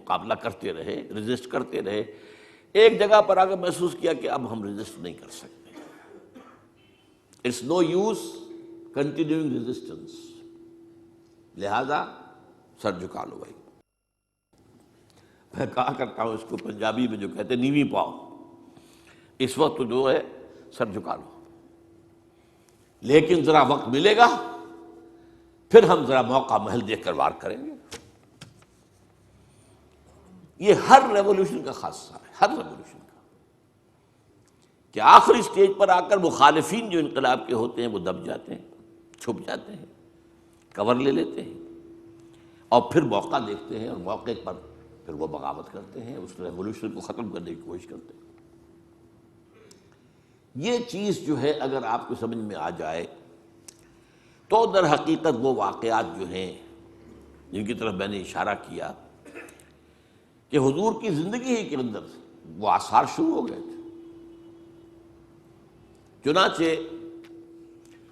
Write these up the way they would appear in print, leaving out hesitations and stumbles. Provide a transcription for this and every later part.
مقابلہ کرتے رہے، ریزسٹ کرتے رہے، ایک جگہ پر آ کر محسوس کیا کہ اب ہم ریزسٹ نہیں کر سکتے، it's no use continuing resistance, لہذا سر جھکا لو بھائی۔ میں کہا کرتا ہوں اس کو پنجابی میں جو کہتے ہیں نیوی پاؤ، اس وقت جو ہے سر جھکا لو، لیکن ذرا وقت ملے گا پھر ہم ذرا موقع محل دیکھ کر وار کریں گے۔ یہ ہر ریولوشن کا خاصہ ہے، ہر ریولوشن کا، کہ آخری سٹیج پر آ کر مخالفین جو انقلاب کے ہوتے ہیں وہ دب جاتے ہیں، چھپ جاتے ہیں، کور لے لیتے ہیں، اور پھر موقع دیکھتے ہیں اور موقع پر پھر وہ بغاوت کرتے ہیں، اس ریولوشن کو ختم کرنے کی کوشش کرتے ہیں۔ یہ چیز جو ہے اگر آپ کو سمجھ میں آ جائے تو در حقیقت وہ واقعات جو ہیں جن کی طرف میں نے اشارہ کیا کہ حضور کی زندگی ہی کے اندر وہ آثار شروع ہو گئے تھے۔ چنانچہ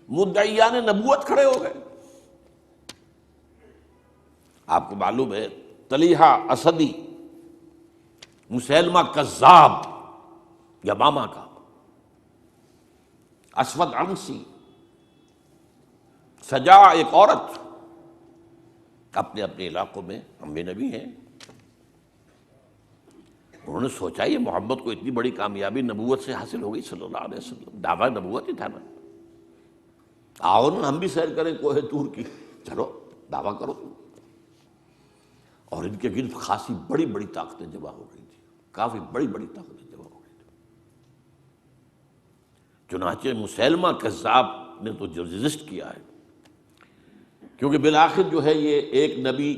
مدعیان نبوت کھڑے ہو گئے۔ آپ کو معلوم ہے طلیحہ اسدی، مسیلمہ کذاب یمامہ کا، اسود عنسی، سجا ایک عورت، اپنے اپنے علاقوں میں انبیاء نبی ہیں۔ انہوں نے سوچا یہ محمد کو اتنی بڑی کامیابی نبوت سے حاصل ہو گئی صلی اللہ علیہ وسلم، دعویٰ نبوت ہی تھا نا، آؤ نا ہم بھی سیر کریں کوہ طور کی، چلو دعویٰ کرو تم۔ اور ان کے گرد خاصی بڑی بڑی طاقتیں جمع ہو گئی تھی، کافی بڑی بڑی طاقتیں جمع ہو گئی تھی۔ چنانچہ مسیلمہ کذاب نے تو جو ریزسٹ کیا ہے، کیونکہ بالآخر جو ہے یہ ایک نبی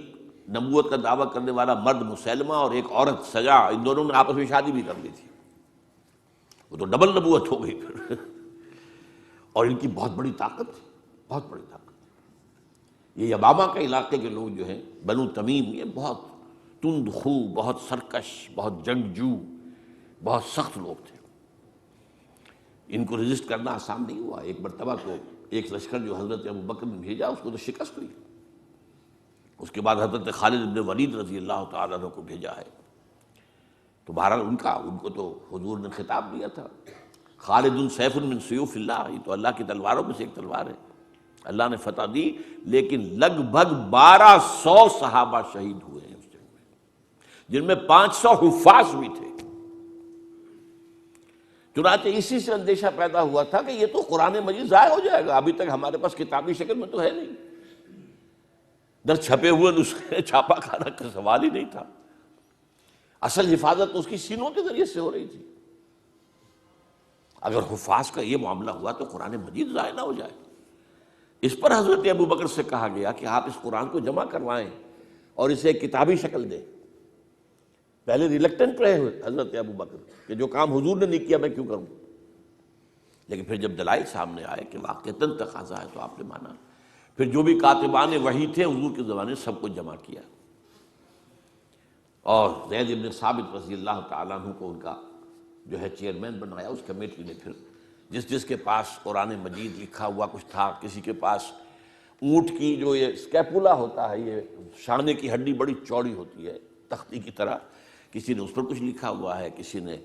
نبوت کا دعویٰ کرنے والا مرد مسیلمہ اور ایک عورت سجا، ان دونوں نے آپس میں شادی بھی کر لی تھی، وہ تو ڈبل نبوت ہو گئی پھر۔ اور ان کی بہت بڑی طاقت تھی، بہت بڑی طاقت۔ یہ یمامہ کے علاقے کے لوگ جو ہیں بنو تمیم، یہ بہت تند خو، بہت سرکش، بہت جنگجو، بہت سخت لوگ تھے۔ ان کو ریزسٹ کرنا آسان نہیں ہوا۔ ایک مرتبہ تو ایک لشکر جو حضرت ابوبکر نے بھیجا اس کو تو شکست ہوئی، اس کے بعد حضرت خالد بن ولید رضی اللہ تعالیٰ عنہ کو بھیجا ہے، تو بہرحال ان کو تو حضور نے خطاب دیا تھا، خالد سیف من سیوف اللہ، یہ تو اللہ کی تلواروں میں سے ایک تلوار ہے، اللہ نے فتح دی، لیکن لگ بھگ 1200 صحابہ شہید ہوئے ہیں اس جنگ میں، جن میں 500 حفاظ بھی تھے۔ چنانچہ اسی سے اندیشہ پیدا ہوا تھا کہ یہ تو قرآن مجید ضائع ہو جائے گا، ابھی تک ہمارے پاس کتابی شکل میں تو ہے نہیں، در چھپے ہوئے نسخے چھاپا کھانا کا سوال ہی نہیں تھا، اصل حفاظت اس کی سینوں کے ذریعے سے ہو رہی تھی۔ اگر حفاظ کا یہ معاملہ ہوا تو قرآن مجید ضائع نہ ہو جائے۔ اس پر حضرت ابوبکر سے کہا گیا کہ آپ اس قرآن کو جمع کروائیں اور اسے ایک کتابی شکل دیں۔ پہلے ریلکٹنٹ رہے ہوئے حضرت ابوبکر کہ جو کام حضور نے نہیں کیا میں کیوں کروں، لیکن پھر جب دلائل سامنے آئے کہ واقعتاً تقاضا ہے تو آپ نے مانا۔ پھر جو بھی کاتبان وحی تھے حضور کے زمانے سب کو جمع کیا، اور زید بن ثابت رضی اللہ تعالیٰ عنہ کو ان کا جو ہے چیئرمین بنایا۔ اس کمیٹی نے پھر جس کے پاس قرآن مجید لکھا ہوا کچھ تھا، کسی کے پاس اونٹ کی جو یہ اسکیپولا ہوتا ہے، یہ شانے کی ہڈی بڑی چوڑی ہوتی ہے تختی کی طرح، کسی نے اس پر کچھ لکھا ہوا ہے، کسی نے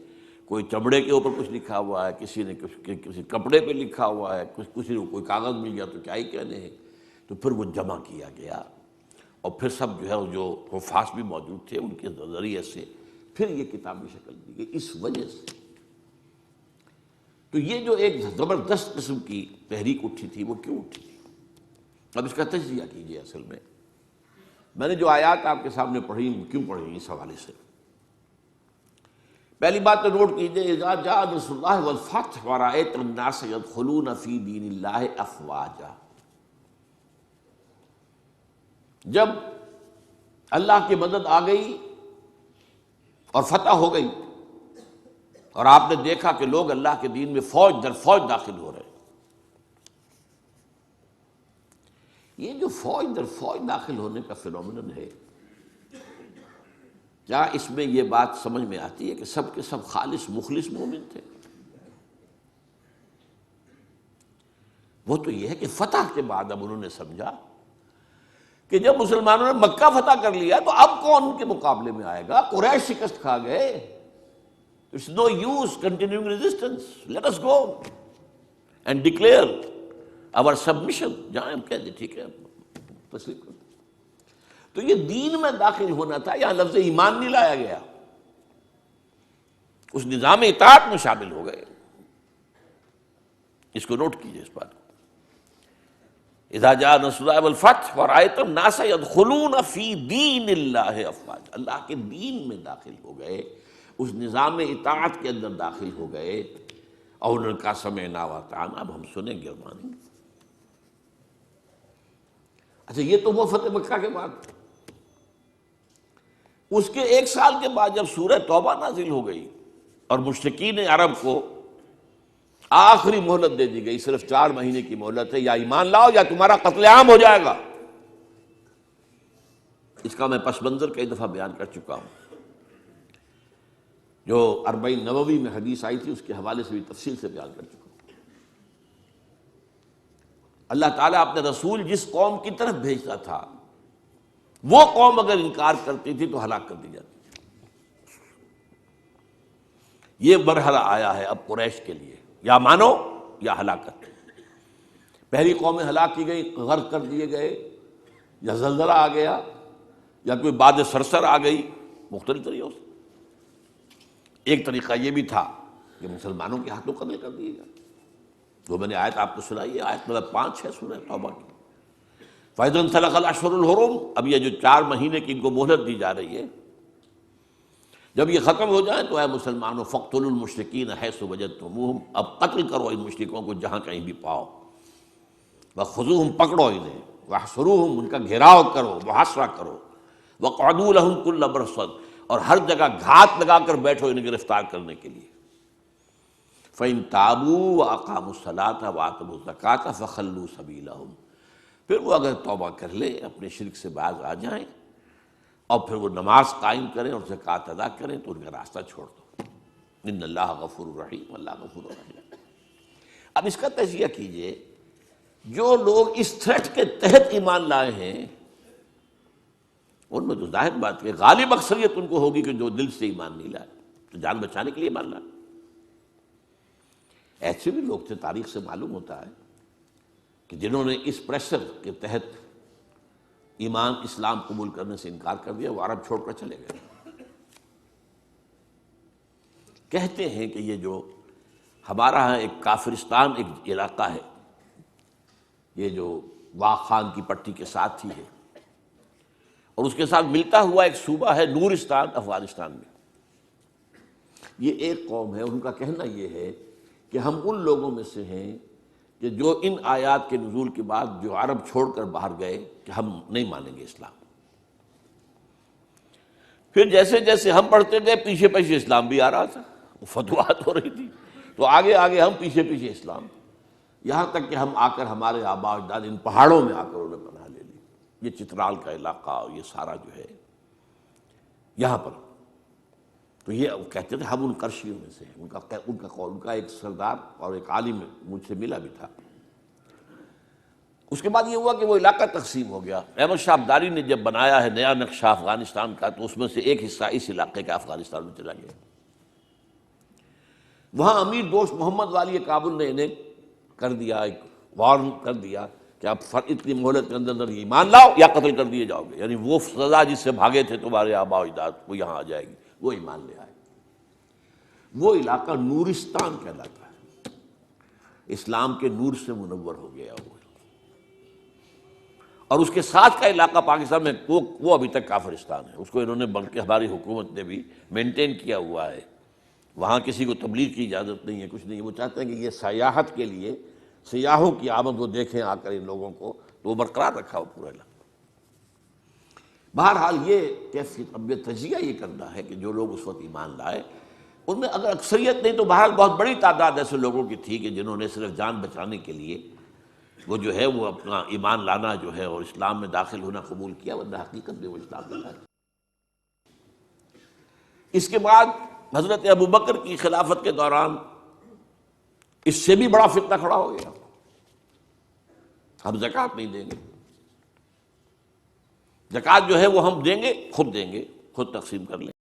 کوئی چمڑے کے اوپر کچھ لکھا ہوا ہے، کسی نے کسی کپڑے پہ لکھا ہوا ہے، کسی نے کوئی کاغذ مل گیا تو کیا ہی کہنے ہیں۔ تو پھر وہ جمع کیا گیا، اور پھر سب جو ہے جو حفاظ بھی موجود تھے ان کے ذریعے سے پھر یہ کتابی شکل دی گئی۔ اس وجہ سے تو یہ جو ایک زبردست قسم کی تحریک اٹھی تھی وہ کیوں اٹھی تھی؟ اب اس کا تجزیہ کیجیے۔ اصل میں نے جو آیات آپ کے سامنے پڑھی وہ کیوں پڑھی اس حوالے سے؟ پہلی بات تو نوٹ کیجیے، اذا جاء نصر اللہ والفتح ورأیت الناس يدخلون فی دین اللہ افواجا، جب اللہ کی مدد آ گئی اور فتح ہو گئی اور آپ نے دیکھا کہ لوگ اللہ کے دین میں فوج در فوج داخل ہو رہے ہیں، یہ جو فوج در فوج داخل ہونے کا فینومینن ہے، کیا اس میں یہ بات سمجھ میں آتی ہے کہ سب کے سب خالص مخلص مومن تھے؟ وہ تو یہ ہے کہ فتح کے بعد اب انہوں نے سمجھا کہ جب مسلمانوں نے مکہ فتح کر لیا تو اب کون ان کے مقابلے میں آئے گا؟ قریش شکست کھا گئے. It's no use continuing resistance. Let us go and declare our submission. جہاں ہم کہہ دیں ٹھیک ہے تسلیم کرتے. تو یہ دین میں داخل ہونا تھا. یہاں لفظ ایمان نہیں لایا گیا، اس نظام اطاعت میں شامل ہو گئے. اس کو نوٹ کیجئے اس بات کو. اذا جاء نصر اللہ والفتح ورأیت الناس يدخلون فی دین اللہ افواجا. اللہ کے دین میں داخل ہو گئے، اس نظام اطاعت کے اندر داخل ہو گئے، اور انہوں نے کہا سمعنا واطعنا، اب ہم سنیں گے اور مانیں گے. اچھا یہ تو وہ فتح مکہ کے بعد. اس کے 1 سال کے بعد جب سورہ توبہ نازل ہو گئی اور مشرکین عرب کو آخری مہلت دے دی گئی، صرف 4 مہینے کی مہلت ہے، یا ایمان لاؤ یا تمہارا قتل عام ہو جائے گا. اس کا میں پس منظر کئی دفعہ بیان کر چکا ہوں. جو 40 نووی میں حدیث آئی تھی اس کے حوالے سے بھی تفصیل سے بیان کر چکا ہوں. اللہ تعالیٰ اپنے رسول جس قوم کی طرف بھیجتا تھا وہ قوم اگر انکار کرتی تھی تو ہلاک کر دی جاتی. یہ مرحلہ آیا ہے اب قریش کے لیے، یا مانو یا ہلاکت. پہلی قومیں ہلاک کی گئی، غرق کر دیے گئے، یا زلزلہ آ گیا، یا کوئی باد سرسر آ گئی، مختلف طریقوں سے. ایک طریقہ یہ بھی تھا کہ مسلمانوں کے ہاتھوں قتل کر دیے گئے. جو میں نے آیت آپ کو سنائی ہے، آیت نمبر 5 ہے سورہ توبہ کی. فَإِذَا انْسَلَخَ الْأَشْهُرُ الْحُرُمُ. اب یہ جو 4 مہینے کی ان کو مہلت دی جا رہی ہے، جب یہ ختم ہو جائیں تو اے مسلمانوں فَاقْتُلُوا الْمُشْرِكِينَ حَيْثُ وَجَدتُّمُوهُمْ. اب قتل کرو ان مشرکوں کو جہاں کہیں بھی پاؤ. وَخُذُوهُمْ پکڑو انہیں. وَاحْصُرُوهُمْ ان کا گھیراؤ کرو، محاصرہ کرو. وَاقْعُدُوا لَهُمْ كُلَّ مَرْصَدٍ اور ہر جگہ گھات لگا کر بیٹھو انہیں گرفتار کرنے کے لیے. فَإِن تَابُوا وَأَقَامُوا الصَّلَاةَ وَآتَوُا الزَّكَاةَ فَخَلُّوا سَبِيلَهُمْ. پھر وہ اگر توبہ کر لے، اپنے شرک سے باز آ جائیں، اور پھر وہ نماز قائم کریں اور زکوٰۃ ادا کریں تو ان کا راستہ چھوڑ دو. ان اللہ غفور رحیم، اللہ غفور رحیم. اب اس کا تجزیہ کیجئے. جو لوگ اس تھریٹ کے تحت ایمان لائے ہیں ان میں تو ظاہر بات ہے غالب اکثریت ان کو ہوگی کہ جو دل سے ایمان نہیں لائے، تو جان بچانے کے لیے ایمان لائے. ایسے بھی لوگ تھے، تاریخ سے معلوم ہوتا ہے کہ جنہوں نے اس پریشر کے تحت ایمان اسلام قبول کرنے سے انکار کر دیا، وہ عرب چھوڑ کر چلے گئے. کہتے ہیں کہ یہ جو ہمارا ایک کافرستان ایک علاقہ ہے، یہ جو واق خان کی پٹی کے ساتھ ہی ہے، اور اس کے ساتھ ملتا ہوا ایک صوبہ ہے نورستان افغانستان میں. یہ ایک قوم ہے، ان کا کہنا یہ ہے کہ ہم ان لوگوں میں سے ہیں کہ جو ان آیات کے نزول کے بعد جو عرب چھوڑ کر باہر گئے کہ ہم نہیں مانیں گے اسلام. پھر جیسے جیسے ہم پڑھتے گئے پیچھے پیچھے اسلام بھی آ رہا تھا، فتوحات ہو رہی تھی، تو آگے آگے ہم پیچھے پیچھے اسلام، یہاں تک کہ ہم آ کر ہمارے آباء اجداد ان پہاڑوں میں آ کر انہوں نے پناہ لے لی. یہ چترال کا علاقہ اور یہ سارا جو ہے یہاں پر. تو یہ کہتے تھے ہم ان کرشیوں میں سے ہیں. ان کا ایک سردار اور ایک عالم مجھ سے ملا بھی تھا. اس کے بعد یہ ہوا کہ وہ علاقہ تقسیم ہو گیا. احمد شاہ ابدالی نے جب بنایا ہے نیا نقشہ افغانستان کا تو اس میں سے ایک حصہ اس علاقے کا افغانستان میں چلا گیا. وہاں امیر دوست محمد والی کابل نے انہیں کر دیا، ایک وارن کر دیا کہ آپ اتنی مہلت کے اندر ایمان لاؤ یا قتل کر دیے جاؤ گے. یعنی وہ سزا جس سے بھاگے تھے تمہارے آباء و اجداد وہ یہاں آ جائے گی. وہ ایمان لے آئے. وہ علاقہ نورستان کہلاتا ہے، اسلام کے نور سے منور ہو گیا وہ. اور اس کے ساتھ کا علاقہ پاکستان میں وہ ابھی تک کافرستان ہے. اس کو انہوں نے بلکہ ہماری حکومت نے بھی مینٹین کیا ہوا ہے. وہاں کسی کو تبلیغ کی اجازت نہیں ہے، کچھ نہیں. وہ چاہتے ہیں کہ یہ سیاحت کے لیے سیاحوں کی آمد وہ دیکھیں آ کر ان لوگوں کو، تو وہ برقرار رکھا ہو پورا علاقہ. بہرحال یہ کیفیت اب یہ تجزیہ یہ کرنا ہے کہ جو لوگ اس وقت ایمان لائے ان میں اگر اکثریت نہیں تو بہرحال بہت بڑی تعداد ایسے لوگوں کی تھی کہ جنہوں نے صرف جان بچانے کے لیے وہ جو ہے وہ اپنا ایمان لانا جو ہے اور اسلام میں داخل ہونا قبول کیا، ورنہ حقیقت میں وہ اسلام میں لائے. اس کے بعد حضرت ابوبکر کی خلافت کے دوران اس سے بھی بڑا فتنہ کھڑا ہو گیا. ہم زکوٰۃ نہیں دیں گے. زکوٰۃ جو ہے وہ ہم دیں گے، خود تقسیم کر لیں